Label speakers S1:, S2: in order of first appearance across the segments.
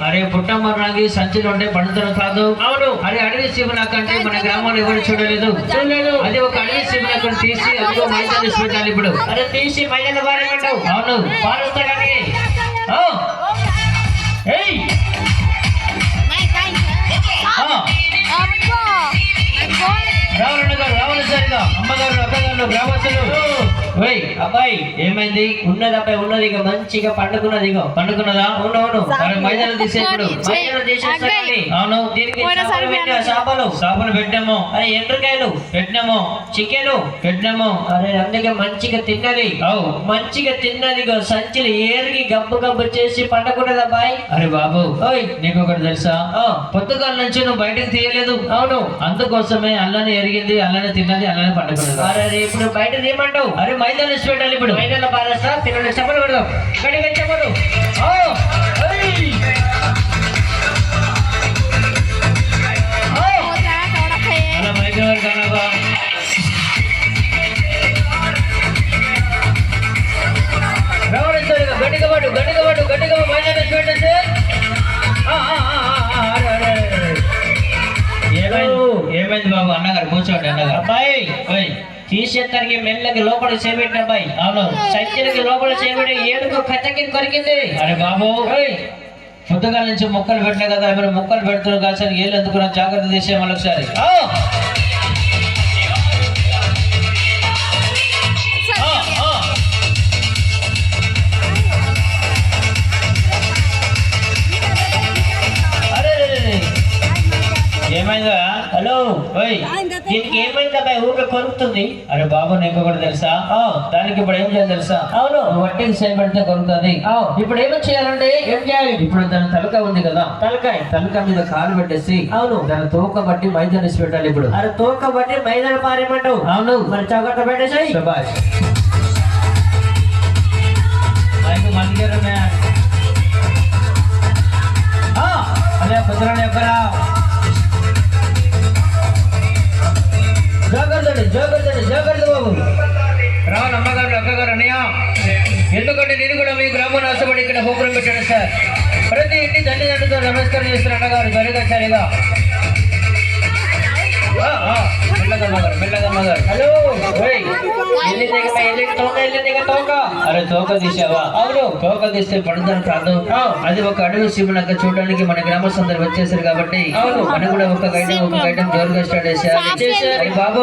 S1: అరే పుట్టమ్మ రాగి సంచులు ఉంటే పండుతున్న కాదు. అవును. అరే అడవి శివనకంటే మన గ్రామంలో ఎవరు చూడలేదు. అది ఒక అడవి శివనకం తీసి అందులో మైదానం పెట్టాలి ఇప్పుడు. అరే తీసి మైదాన పారేమంటావు? అవును పారుస్తా కానీ రావాలి సరిగా అమ్మగారు అక్కగారు గ్రామస్తులు. అబ్బాయి ఏమైంది? ఉన్నది అబ్బాయి ఉన్నది, ఇక మంచిగా పండుకున్నది. ఇక పండుకున్నదా? అవునవును. మరి మైదానం తీసేప్పుడు అవును. దీనికి చేపలు పెట్టాము. అరే ఎండ్రకాయలు పెట్టినాము, చికెన్ పెట్టినాము. అరే అందుకే మంచిగా తిన్నది. మంచిగా తిన్నది. సంచిలు ఏరికి గబ్బు గబ్బు చేసి పండుకున్నది అబ్బాయి. అరే బాబు నీకు ఒకటి తెలుసా? పొద్దుగాల నుంచి నువ్వు బయటకు తీయలేదు. అవును అందుకోసమే అల్లానే ఎరిగింది, అల్లానే తిన్నది, అల్లానే పండుకున్నది. అరే ఇప్పుడు బయట తీయమంటావు? అరే మైదానం ఇచ్చి పెట్టాలి ఇప్పుడు. మైదానం పారేస్తా తినండి. చెప్పలు పెడదాం. గడిగా చెప్పలు. ఏమైంది బాబు? అన్నగారు కూర్చోండి. అన్నగారు అబ్బాయి తీసేసరికి మెల్లకి లోపల చేపెట్టిన అబ్బాయి. అవును సంచులకి లోపల చేపెట్టి ఏడుకు కచ్చకి కొరికింది. అరే బాబు పొద్దుగాల నుంచి మొక్కలు పెట్టినా కదా, ఎవరు మొక్కలు పెడుతున్నారు కాదు, ఏళ్ళు ఎందుకున్నా జాగ్రత్త తీసే మళ్ళీ ఒకసారి. ఏమైందా? హలో దీనికి ఏమైంది అబ్బాయి? ఊరికే కొరుకుతుంది. అరే బాబు నీకు కూడా తెలుసా? దానికి ఇప్పుడు ఏం చేయాలి తెలుసా? అవును వట్టికి చేయబడితే కొరుకుతుంది. ఇప్పుడు ఏమో చేయాలంటే ఏం చేయాలి? ఇప్పుడు దాని తలకాయ ఉంది కదా, తలకాయ మీద కాలు పెట్టేసి అవును దాని తోక బట్టి మైదానం పెట్టాలి ఇప్పుడు. అరే తోక బట్టి మైదానం పారేమంటావు? అవును మరి జాగ్రత్త పెట్టేసాయి. అదే కుదరని ఎక్కరా జాగ్రత్త బాబు. రావాలి అమ్మగారు అక్కగారు అన్నయ్య. ఎందుకంటే నేను కూడా మీ గ్రామం ఆశపడి ఇక్కడ ప్రోగ్రాం పెట్టాను సార్. ప్రతి ఇంటి తల్లిదండ్రులతో నమస్కారం చేస్తున్న అన్నగారు జరగదు సరిగా. హలో అరే తోక తీసావా? అవును తోక తీస్తే పడుదని కాదు. అది ఒక అడవి శివునక్క చూడడానికి మన గ్రామస్తులందరూ వచ్చేసారు కాబట్టి అవును మనం కూడా ఒక గైడం జోరుగా స్టార్ట్ చేశారు. బాబు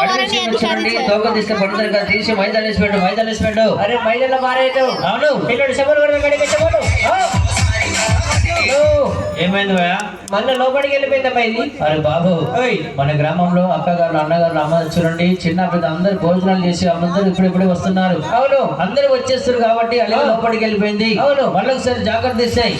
S1: అడవి శివుని చూడండి, తోక తీస్తే పడుతుంది కదా, తీసి మైదానం వేసి పెట్టు. అరే మైదానం మారేటు. అవును పిల్లడు శబరు చెప్పడు. ఏమైంది మళ్ళీ లోపలికి వెళ్ళిపోయింది అబ్బాయి. అరే బాబు మన గ్రామంలో అక్కగారు అన్నగారు అమ్మ చూడండి, చిన్న పెద్ద అందరు భోజనాలు చేసి అందరూ ఇప్పుడే వస్తున్నారు. అవును అందరూ వచ్చేస్తారు కాబట్టి అలాగే లోపలికి వెళ్ళిపోయింది. అవును మళ్ళీ ఒకసారి జాగ్రత్త తీస్తాయి.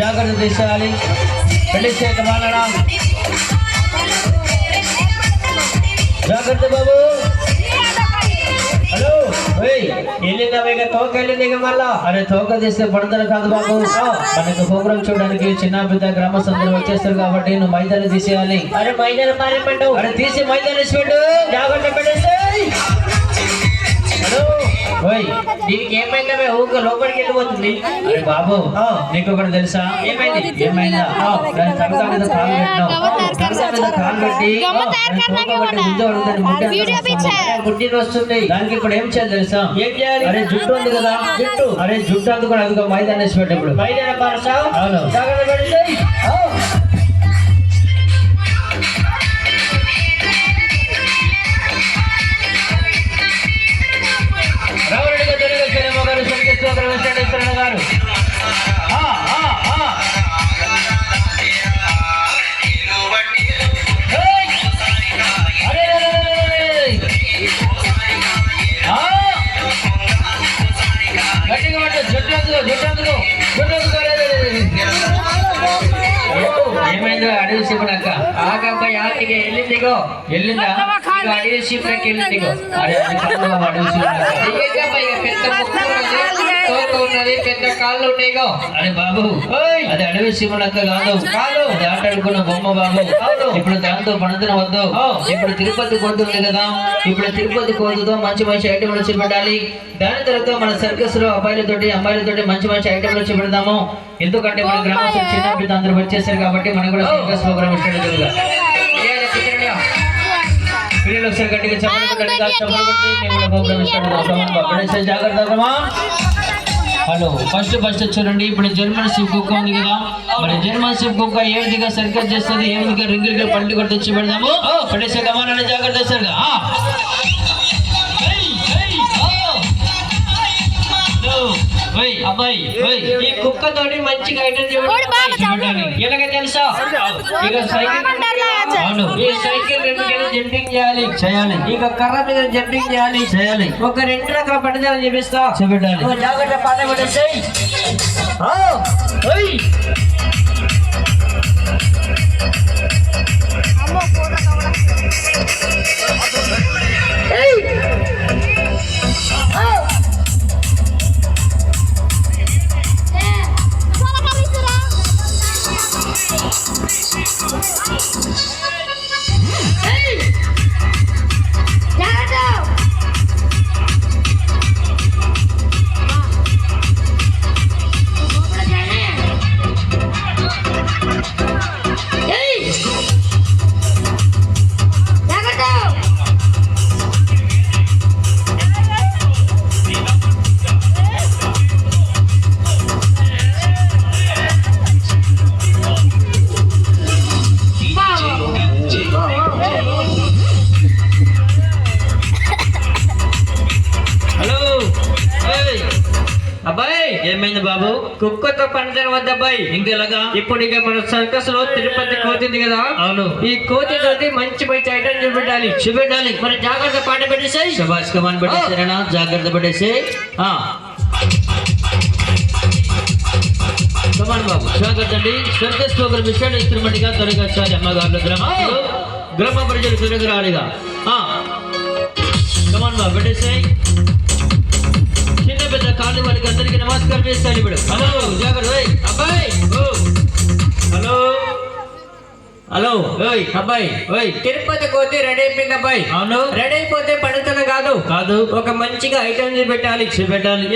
S1: జాగ్రత్త తీసేయాలి. పెళ్లి చేయక మాలడా జాగ్రత్త బాబు. హలో వెళ్ళిందా తోక వెళ్ళింది మళ్ళా? అరే తోక తీస్తే పడుతుంది కాదు బాబు. మనకు ప్రోగ్రాం చూడడానికి చిన్న పెద్ద గ్రామస్తులు వచ్చేస్తారు కాబట్టి నువ్వు మైదానం తీసేయాలి. అరే మైదానం పారేమంటావు? అరే తీసి మైదానం పెట్టు, జాగ్రత్త పెట్టేసి. హలో దీనికి ఏమైందా? ఊరికే లోపలికి వెళ్ళిపోతుంది. అరే బాబు నీకు ఒకటి తెలుసా? ఏమైందా? దాని తలకాయ మీద కాలు పెట్టి గుడ్డి వస్తుంది. దానికి ఇప్పుడు ఏం చేయాలి తెలుసా? ఏం చేయాలి? అరే జుట్టు ఉంది కదా, అరే జుట్టు అందుకు అదిగో మైదానం వేసి పెట్టు. ఇప్పుడు మైదానం పారేస్తావు. అవును జాగ్రత్త పెట్టి. గారు గట్టిగా జుట్టు ఏమైందో అడవి శివునక్క ఆగబ్బాయి ఆటికి వెళ్ళిందిగో వెళ్ళిందా ఇక అడవి శివునకి వెళ్ళిందిగో అరే అది కాదు బాబు అడవి శివునక్క పెద్ద ముక్కు ఉన్నది తోక ఉన్నది పెద్ద కాళ్ళు ఉన్నాయిగో అరే బాబు అది అడవి శివునక్క కాదు కాదు అది ఆట ఆడుకున్న బొమ్మ బాబు ఇప్పుడు దాంతో పడుతున్న వద్దు ఇప్పుడు తిరుపతి పోతుంది కదా ఇప్పుడు తిరుపతి కోతుతో మంచి మంచి ఐటమ్ వచ్చి పెట్టాలి దాని తర్వాత మన సర్కస్ లో అబ్బాయిలతోటి అమ్మాయిలతోటి మంచి మంచి ఐటమ్ వచ్చి పెడదాము ఎందుకంటే మన గ్రామస్తులు చిన్న పిల్లలు అందరూ వచ్చేసారు కాబట్టి మనం కూడా సర్కస్ ప్రోగ్రామ్ స్టార్ట్ చేద్దాం పిల్లలు ఒకసారి గట్టిగా చెప్పండి జాగ్రత్త. హలో ఫస్ట్ చూడండి ఇప్పుడు జర్మన్ షిప్ కుక్క ఉంది కదా మరి జర్మన్ షిప్ కుక్క ఏ విధంగా సర్కస్ చేస్తుంది ఏ విధంగా రింగులుగా పళ్ళు కొట్టి తెచ్చి పెడదాము పడేసే గమానాన్ని జాగ్రత్త సరిగా అబ్బాయి ఈ కుక్కతోటి మంచిగా ఐటమ్ చూడాలి ఎలాగ తెలుసా ఇక సైకిల్ ఈ సైకిల్ 2 జంపింగ్ చేయాలి ఇక కర్ర మీద జంపింగ్ చేయాలి ఒక 2 రకాల పట్టుదల చూపిస్తా చూపెట్టాలి జాగ్రత్త పాట పడేసాయి ఏమైంది బాబు కుక్కతో పంచర్ వద్దబ్బాయి ఇంకెలాగా ఇప్పుడు ఇక మన సర్కస్ లో తిరుపతి కోతుంది కదా అవును ఈ కోతితోటి మంచి మంచి ఐటమ్ చూపెట్టాలి మరి జాగ్రత్త పాట పెట్టేసాయి శబాష్ కమాన్ పెట్టేసారా జాగ్రత్త పెట్టేసి కమాన్ బాబు జాగ్రత్త అండి సర్కస్ ప్రోగ్రామ్ విషయాలు ఇస్తున్నట్టుగా త్వరగా వచ్చాలి అమ్మగారు గ్రామ ప్రజలు త్వరగా రాలిగా కమాన్ బాబు పెట్టేసాయి చిన్న పెద్ద కాళ్ళు వాళ్ళకి అందరికి నమస్కారం చేస్తాను ఇప్పుడు హలో జాగ్రత్త అబ్బాయి హలో అబ్బాయి తిరుపతి కోతి రెడీ అయిపోయింది అబ్బాయి అవును రెడీ అయిపోతే పండుతున్న కాదు ఒక మంచిగా ఐటమ్ పెట్టాలి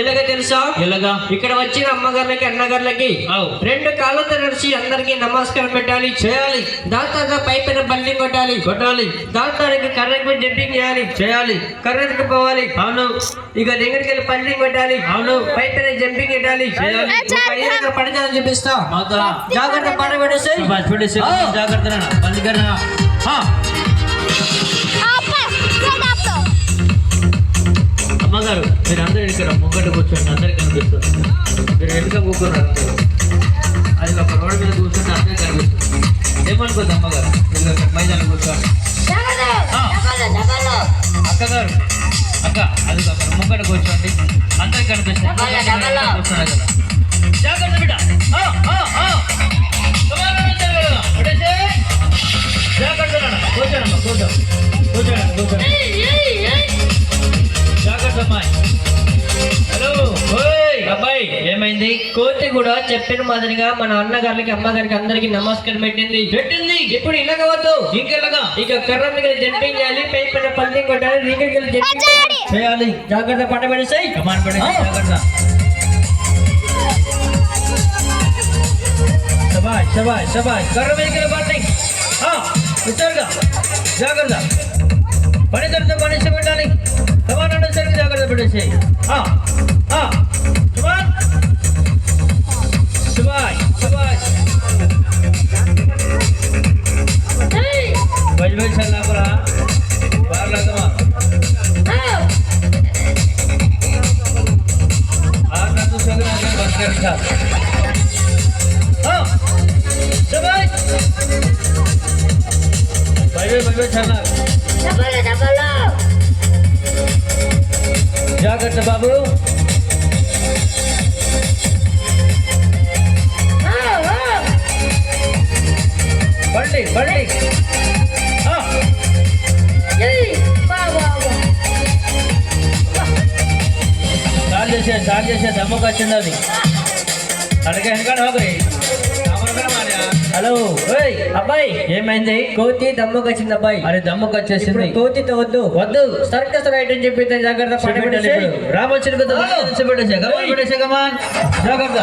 S1: ఎలాగ తెలుసా ఎలాగా ఇక్కడ వచ్చిన అమ్మగారులకి అన్నగారులకి 2 కాళ్ళతో నడిచి అందరికి నమస్కారం పెట్టాలి చేయాలి దాని తర్వాత పైపైన బల్లి కొట్టాలి దాని తర్వాత కర్రకి జంపింగ్ చేయాలి కర్రకి పోవాలి అవును ఇక దగ్గరికి వెళ్ళి పల్లి కొట్టాలి అవును పైపైన జంపింగ్ పెట్టాలి చేయాలి పడతాను చూపిస్తా జాగ్రత్త పడబెట్టేసి జాగ్రత్త बंद करना అమ్మగారు మీరు అందరూ ఇక్కడ ముంగట కూర్చోండి అందరికి కనిపిస్తుంది మీరు వెనుక కూర్చున్నారు అది ఒక రోడ్డు మీద కూర్చొని అందరికి కనిపిస్తుంది ఏమనుకోద్దు అమ్మగారు మైదానం కూర్చోండి అక్కగారు అక్క అది ఒక ముంగట కూర్చోండి అందరికి కనిపిస్తుంది కూర్చున్నారు కదా జాగ్రత్త బిడ్డ అబ్బాయి ఏమైంది కోతి కూడా చెప్పిన మాదిరిగా మన అన్నగారికి అమ్మగారికి అందరికి నమస్కారం పెట్టింది ఇప్పుడు ఇలాగవద్దు ఇంకెలాగా ఇక కర్ర మీద జంపింగ్ చేయాలి పైపైన పల్లి కొట్టాలి రింగకి జంపింగ్ చేయాలి జాగ్రత్త పట్ట పెడేసాయి కమాన్ పడేసి జాగ్రత్త శబాష్ కర్ర మీద పట్టి ఉత్తరుగా జాగ్రత్త పని తరతో పని పెట్టాలి సమానం సరికి జాగ్రత్త పెట్టేసి జాగ్రత్త బాబు స్టార్ట్ చేసే దమ్మకు వచ్చింది అది అడిగే వెనకాల హోగయి హలో ఓయ్ అబ్బాయి ఏమైంది
S2: కోతి దమ్మకు వచ్చింది అబ్బాయి.
S1: అరే దమ్మకు వచ్చేసింది
S2: కోతితో వద్దు
S1: వద్దు
S2: సర్కస్ రైట్ అని చెప్పి జాగ్రత్త
S1: రామోచ్చిన జాగ్రత్త